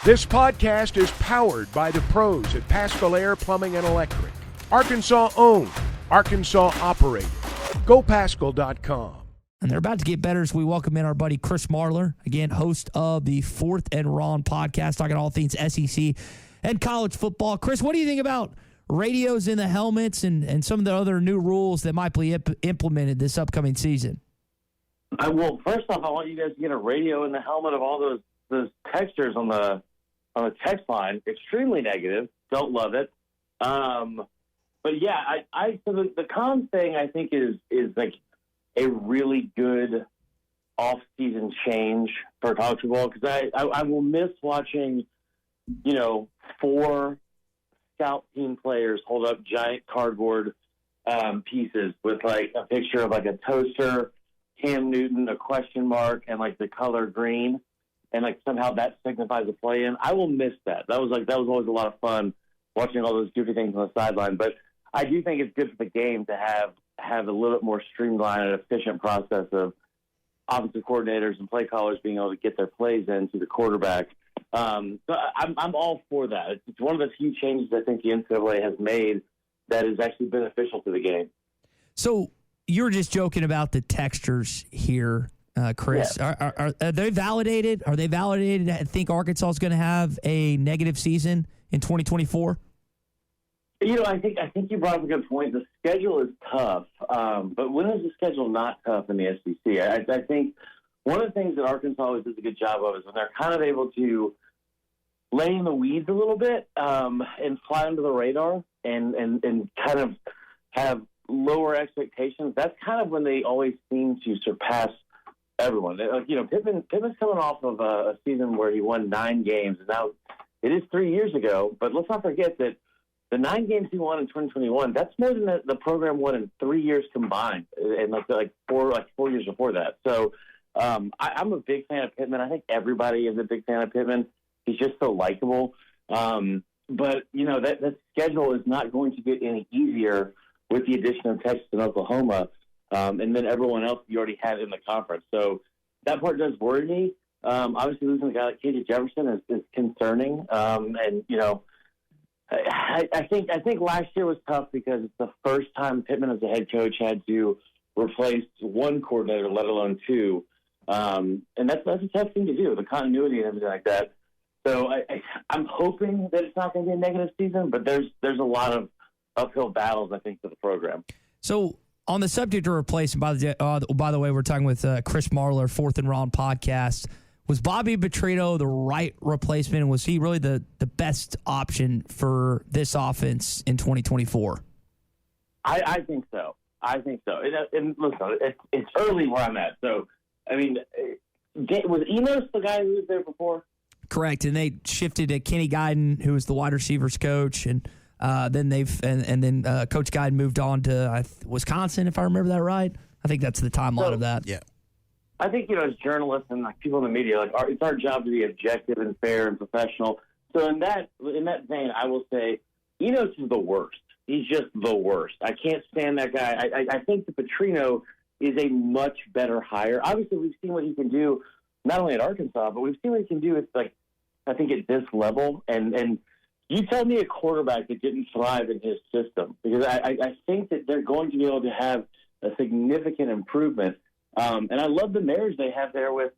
This podcast is powered by the pros at Paschal Air Plumbing and Electric. Arkansas owned, Arkansas operated. GoPaschal.com. And they're about to get better as we welcome in our buddy Chris Marler, again, host of the Fourth and Ron podcast, talking all things SEC and college football. Chris, what do you think about radios in the helmets and some of the other new rules that might be implemented this upcoming season? Well, first off, I want you guys to get a radio in the helmet of all those textures on the text line. Extremely negative. Don't love it. But yeah, so the con thing I think is like a really good off-season change for college football, because I will miss watching, 4 scout team players hold up giant cardboard pieces with like a picture of like a toaster, Cam Newton, a question mark, and like the color green, and like somehow that signifies a play-in. I will miss that. That was always a lot of fun watching all those goofy things on the sideline. But I do think it's good for the game to have a little bit more streamlined and efficient process of offensive coordinators and play callers being able to get their plays in to the quarterback. So I'm all for that. It's one of the few changes I think the NCAA has made that is actually beneficial to the game. So you're just joking about the textures here, Chris. Yeah. Are they validated? Are they validated to think Arkansas is going to have a negative season in 2024? I think you brought up a good point. The schedule is tough, but when is the schedule not tough in the SEC? I think one of the things that Arkansas always does a good job of is when they're kind of able to lay in the weeds a little bit and fly under the radar and kind of have lower expectations. That's kind of when they always seem to surpass everyone. Pittman's coming off of a season where he won 9 games, and now it is 3 years ago. But let's not forget that the 9 games he won in 2021, that's more than the program won in 3 years combined, and like 4 years before that. So I'm a big fan of Pittman. I think everybody is a big fan of Pittman. He's just so likable. But that schedule is not going to get any easier with the addition of Texas and Oklahoma, and then everyone else you already had in the conference. So that part does worry me. Obviously, losing a guy like KJ Jefferson is concerning, I think last year was tough because it's the first time Pittman as a head coach had to replace one coordinator, let alone 2. And that's a tough thing to do, the continuity and everything like that. So I'm hoping that it's not going to be a negative season, but there's a lot of uphill battles, I think, for the program. So on the subject of replacement, by the way, we're talking with Chris Marler, Fourth and Ron podcast. Was Bobby Petrino the right replacement, and was he really the best option for this offense in 2024? I think so. And listen, it's early where I'm at. So, I mean, was Enos the guy who was there before? Correct, and they shifted to Kenny Guyton, who was the wide receivers coach, and then Coach Guyton moved on to Wisconsin, if I remember that right. I think that's the timeline of that. Yeah. I think, as journalists and like people in the media, it's our job to be objective and fair and professional. So in that vein, I will say Enos is the worst. He's just the worst. I can't stand that guy. I think that Petrino is a much better hire. Obviously, we've seen what he can do, not only at Arkansas, but we've seen what he can do at I think at this level. And you tell me a quarterback that didn't thrive in his system, because I think that they're going to be able to have a significant improvement. And I love the marriage they have there with,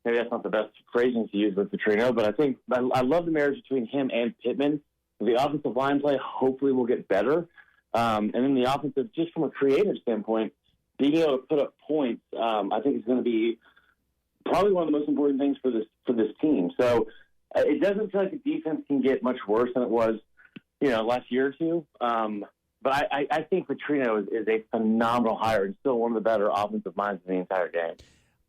maybe that's not the best phrasing to use with Petrino, but I love the marriage between him and Pittman. The offensive line play hopefully will get better. And then the offensive, just from a creative standpoint, being able to put up points, I think is going to be probably one of the most important things for this team. So it doesn't feel like the defense can get much worse than it was, last year or two. But I think Petrino is a phenomenal hire and still one of the better offensive minds in the entire game.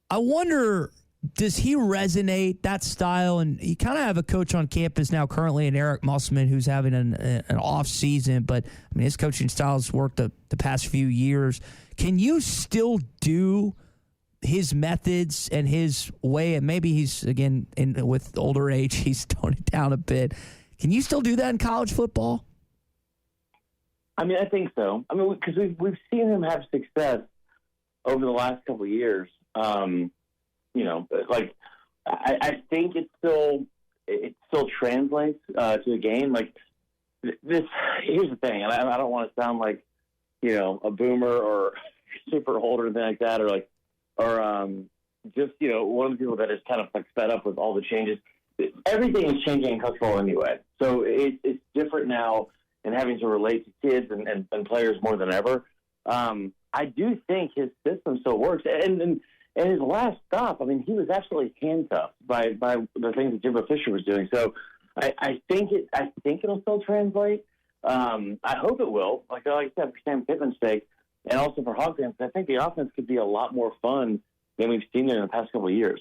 I wonder, does he resonate, that style? And you kind of have a coach on campus now currently in Eric Musselman, who's having an off season, but I mean his coaching style's worked the past few years. Can you still do his methods and his way? And maybe he's, again, with older age, he's toned it down a bit. Can you still do that in college football? I mean, I think so. I mean, because we've seen him have success over the last couple of years. I think it's still it still translates to a game. Like this, here's the thing, and I don't want to sound like, a boomer or super old or anything like that, or just, one of the people that is kind of like fed up with all the changes. Everything is changing in college football anyway. So it's different now and having to relate to kids and players more than ever. I do think his system still works. And his last stop, I mean, he was absolutely handcuffed by the things that Jimbo Fisher was doing. So I think it'll still translate. I hope it will. Like I said, for Sam Pittman's sake, and also for Hog fans, I think the offense could be a lot more fun than we've seen it in the past couple of years.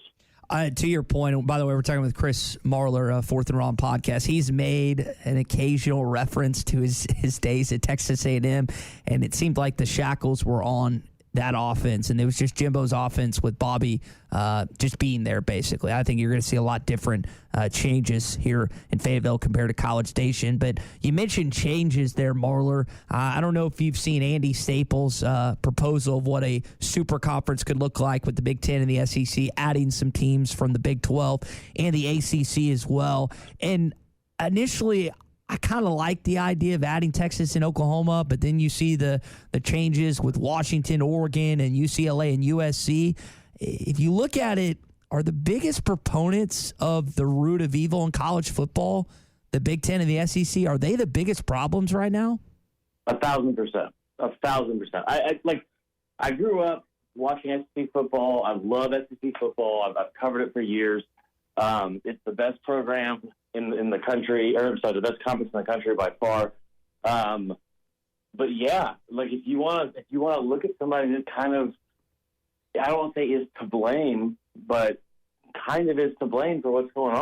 To your point, by the way, we're talking with Chris Marler, Fourth and Wrong podcast. He's made an occasional reference to his days at Texas A&M, and it seemed like the shackles were on that offense, and it was just Jimbo's offense with Bobby just being there, basically. I think you're going to see a lot different changes here in Fayetteville compared to College Station. But you mentioned changes there, Marler. I don't know if you've seen Andy Staples' proposal of what a super conference could look like with the Big Ten and the SEC, adding some teams from the Big 12 and the ACC as well. And initially, I kind of like the idea of adding Texas and Oklahoma, but then you see the changes with Washington, Oregon, and UCLA and USC. If you look at it, are the biggest proponents of the root of evil in college football the Big Ten and the SEC? Are they the biggest problems right now? 1,000%. 1,000%. I grew up watching SEC football. I love SEC football. I've covered it for years. It's the best program in the country, the best conference in the country by far. But yeah, like if you want to look at somebody that kind of, I don't want to say is to blame, but kind of is to blame for what's going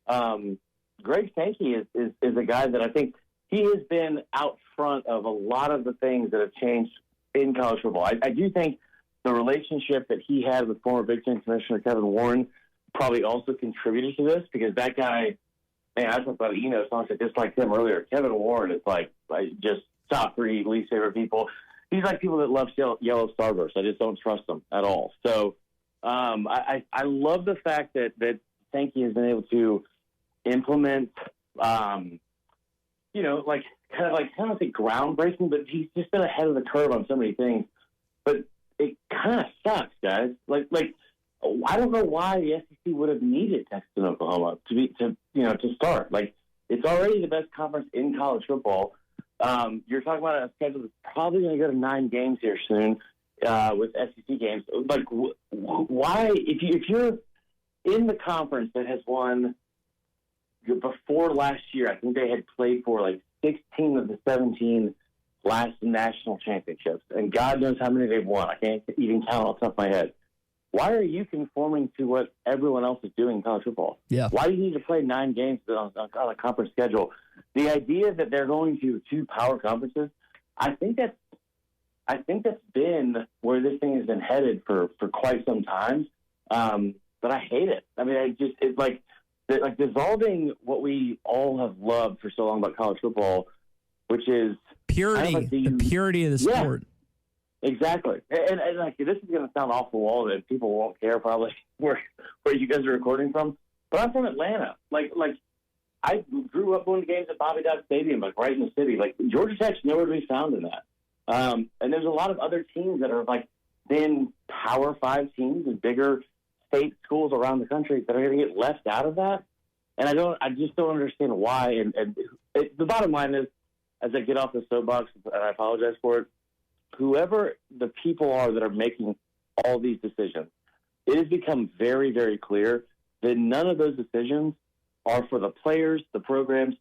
on. Greg Sankey is a guy that I think he has been out front of a lot of the things that have changed in college football. I do think the relationship that he had with former Big Ten Commissioner Kevin Warren probably also contributed to this, because that guy, man, I talked about songs that disliked him earlier. Kevin Warren is like just top 3 least favorite people. He's like people that love yellow Starburst. I just don't trust them at all. So I love the fact that Sankey has been able to implement, kind of say groundbreaking, but he's just been ahead of the curve on so many things. But it kind of sucks, guys. Like I don't know why the SEC would have needed Texas and Oklahoma to start. Like, it's already the best conference in college football. You're talking about a schedule that's probably going to go to 9 games here soon with SEC games. Like, why, if you're in the conference that has won before last year, I think they had played for like 16 of the 17 last national championships, and God knows how many they've won. I can't even count off the top of my head. Why are you conforming to what everyone else is doing in college football? Yeah. Why do you need to play 9 games on a conference schedule? The idea that they're going to 2 power conferences, I think that's been where this thing has been headed for quite some time. But I hate it. I mean, it's like dissolving what we all have loved for so long about college football, which is purity, the purity of the sport. Yeah. Exactly, and like this is going to sound off the wall that people won't care probably where you guys are recording from, but I'm from Atlanta. Like I grew up going to games at Bobby Dodd Stadium, like right in the city. Like Georgia Tech's nowhere to be found in that. And there's a lot of other teams that are like then Power 5 teams and bigger state schools around the country that are going to get left out of that. And I just don't understand why. And the bottom line is, as I get off the soapbox, and I apologize for it, whoever the people are that are making all these decisions, it has become very, very clear that none of those decisions are for the players, the programs,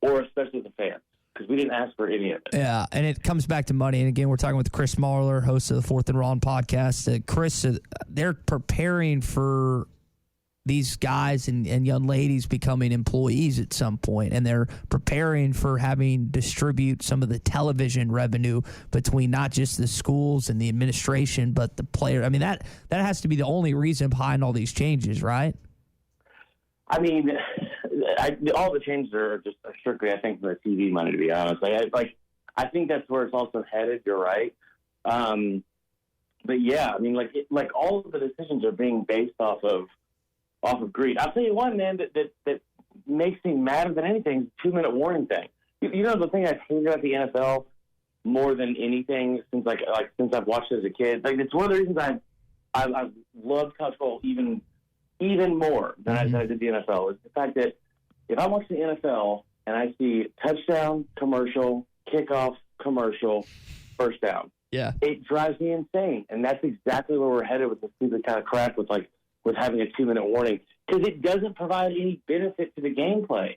or especially the fans, because we didn't ask for any of it. Yeah, and it comes back to money. And again, we're talking with Chris Marler, host of the Fourth and Wrong podcast. Chris, they're preparing for these guys and young ladies becoming employees at some point, and they're preparing for having distribute some of the television revenue between not just the schools and the administration, but the player. I mean, that has to be the only reason behind all these changes, right? I mean, all the changes are just strictly, I think, for the TV money, to be honest. I think that's where it's also headed. You're right. But yeah, I mean, like all of the decisions are being based off of greed. I'll tell you one, man, that makes me madder than anything is the 2-minute warning thing. You know, the thing I've hated about the NFL more than anything since since I've watched it as a kid. Like, it's one of the reasons I've loved college football even more than I did the NFL, is the fact that if I watch the NFL and I see touchdown commercial, kickoff commercial, first down, it drives me insane. And that's exactly where we're headed with this stupid kind of crap with having a 2-minute warning, because it doesn't provide any benefit to the gameplay.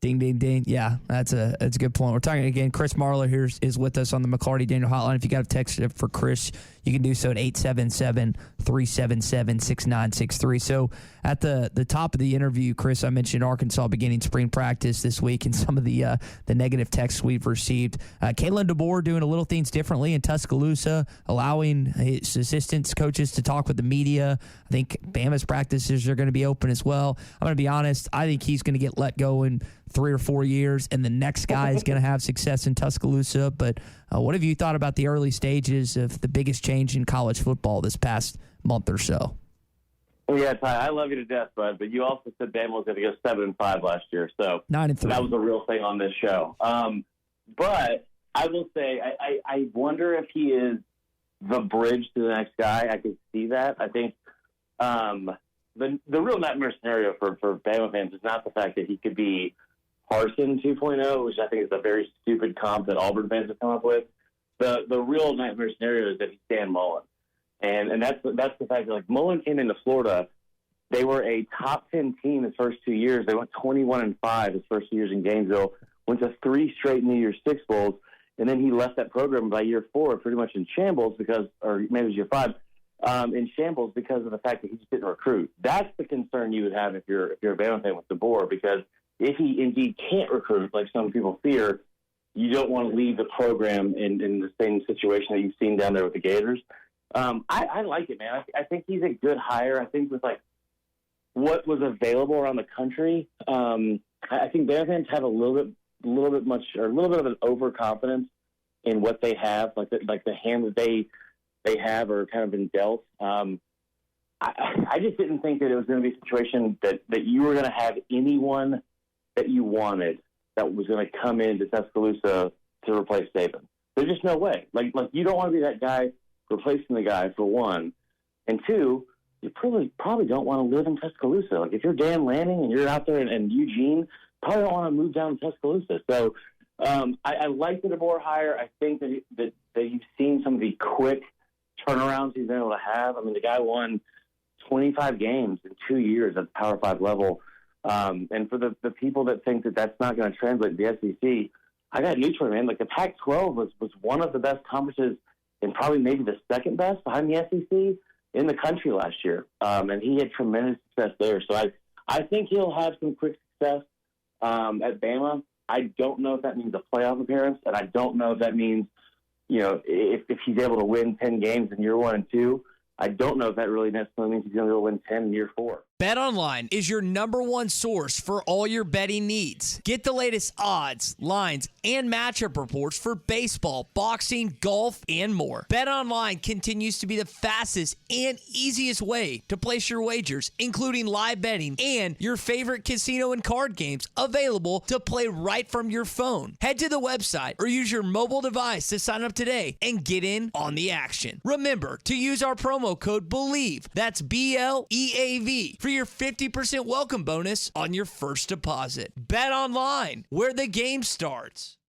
Ding, ding, ding. Yeah, that's a good point. We're talking again. Chris Marler here is with us on the McCarty Daniel Hotline. If you got a text for Chris, you can do so at 877-377-6963. So at the top of the interview, Chris, I mentioned Arkansas beginning spring practice this week and some of the negative texts we've received. Kalen DeBoer doing a little things differently in Tuscaloosa, allowing his assistants, coaches to talk with the media. I think Bama's practices are going to be open as well. I'm going to be honest. I think he's going to get let go in 3 or 4 years, and the next guy is going to have success in Tuscaloosa. But what have you thought about the early stages of the biggest change in college football this past month or so? Well, yeah, Ty, I love you to death, bud, but you also said Bama was going to go 7-5 last year, so 9-3. That was a real thing on this show. But I will say, I wonder if he is the bridge to the next guy. I can see that. I think the real nightmare scenario for Bama fans is not the fact that he could be Harsin 2.0, which I think is a very stupid comp that Auburn fans have come up with. The real nightmare scenario is that he's Dan Mullen. And that's the fact that, like, Mullen came into Florida. They were a top 10 team his first 2 years. They went 21-5 his first 2 years in Gainesville, went to 3 straight New Year's Six Bowls, and then he left that program by year 4 pretty much in shambles or maybe it was year 5, in shambles because of the fact that he just didn't recruit. That's the concern you would have if you're a Bama fan with DeBoer, because if he indeed can't recruit, like some people fear, you don't want to leave the program in the same situation that you've seen down there with the Gators. I like it, man. I think he's a good hire. I think with what was available around the country, I think Bama fans have a little bit of an overconfidence in what they have, like the hand that they have or kind of been dealt. I just didn't think that it was going to be a situation that you were going to have anyone that you wanted that was going to come into Tuscaloosa to replace Saban. There's just no way. Like you don't want to be that guy replacing the guy, for one. And two, you probably don't want to live in Tuscaloosa. Like, if you're Dan Lanning and you're out there in Eugene, probably don't want to move down to Tuscaloosa. So I like the DeBoer hire. I think that you've seen some of the quick turnarounds he's been able to have. I mean, the guy won 25 games in 2 years at the Power 5 level. And for the people that think that that's not going to translate to the SEC, I got news for you, man. Like, the Pac-12 was one of the best conferences and probably maybe the second best behind the SEC in the country last year. And he had tremendous success there. So I think he'll have some quick success at Bama. I don't know if that means a playoff appearance, and I don't know if that means, if he's able to win 10 games in year 1 and 2. I don't know if that really necessarily means he's going to go win 10 in year 4. BetOnline is your #1 source for all your betting needs. Get the latest odds, lines, and matchup reports for baseball, boxing, golf, and more. BetOnline continues to be the fastest and easiest way to place your wagers, including live betting and your favorite casino and card games available to play right from your phone. Head to the website or use your mobile device to sign up today and get in on the action. Remember to use our promo code BELIEVE, that's BLEAV, for your 50% welcome bonus on your first deposit. Bet online, where the game starts.